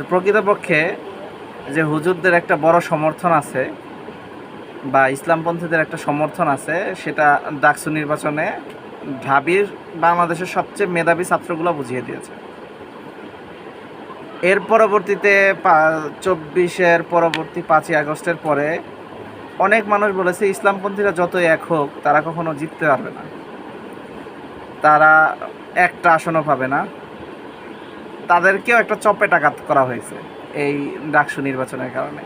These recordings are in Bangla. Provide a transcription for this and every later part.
প্রকৃতপক্ষে যে হুজুরদের একটা বড় সমর্থন আছে বা ইসলামপন্থীদের একটা সমর্থন আছে, সেটা ডাকসু নির্বাচনে ঢাবির বাংলাদেশের সবচেয়ে মেধাবী ছাত্রগুলো বুঝিয়ে দিয়েছে। এর পরবর্তীতে 24-এর পরবর্তী 5ই আগস্টের পরে অনেক মানুষ বলেছে ইসলামপন্থীরা যতই এক হোক তারা কখনো জিততে পারবে না, তারা একটা আসনও পাবে না। তাদেরকেও একটা চপেটাঘাত করা হয়েছে এই ডাকসু নির্বাচনের কারণে।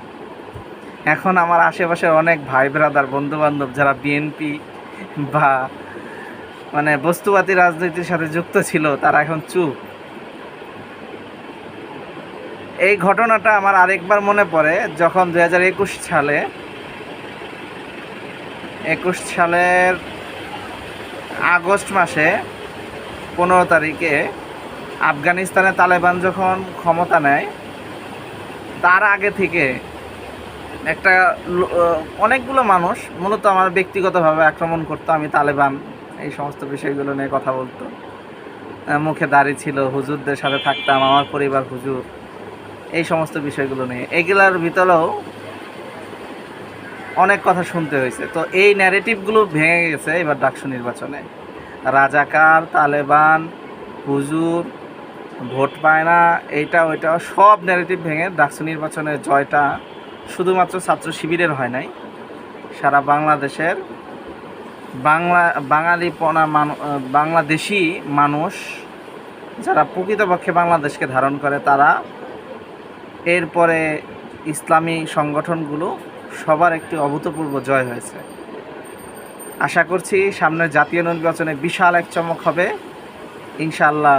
এখন আমার আশেপাশে অনেক ভাই ব্রাদার বন্ধুবান্ধব যারা বিএনপি বা মানে বস্তুবাদী রাজনীতির সাথে যুক্ত ছিল তারা এখন চুপ। এই ঘটনাটা আমার আরেকবার মনে পড়ে যখন 2021 সালের আগস্ট মাসে 15 তারিখে আফগানিস্তানে তালেবান যখন ক্ষমতা নেয়, তার আগে থেকে একটা অনেকগুলো মানুষ মূলত আমার ব্যক্তিগতভাবে আক্রমণ করতো। আমি তালেবান এই সমস্ত বিষয়গুলো নিয়ে কথা বলতো, মুখে দাড়ি ছিল, হুজুরদের সাথে থাকতাম, আমার পরিবার হুজুর, এই সমস্ত বিষয়গুলো নিয়ে। এগুলার ভিতরেও অনেক কথা শুনতে হয়েছে। তো এই ন্যারেটিভগুলো ভেঙে গেছে এবার ডাকসু নির্বাচনে। রাজাকার, তালেবান, হুজুর, ভোট পায় না, এইটা ওইটা সব ন্যারেটিভ ভেঙে ডাকসু নির্বাচনের জয়টা শুধুমাত্র ছাত্র শিবিরের হয় নাই, সারা বাংলাদেশের বাঙালিপনা বাংলাদেশি মানুষ যারা প্রকৃতপক্ষে বাংলাদেশকে ধারণ করে, তারা এরপরে ইসলামী সংগঠনগুলো সবার একটি অভূতপূর্ব জয় হয়েছে। আশা করছি সামনের জাতীয় নির্বাচনে বিশাল এক চমক হবে ইনশাআল্লাহ।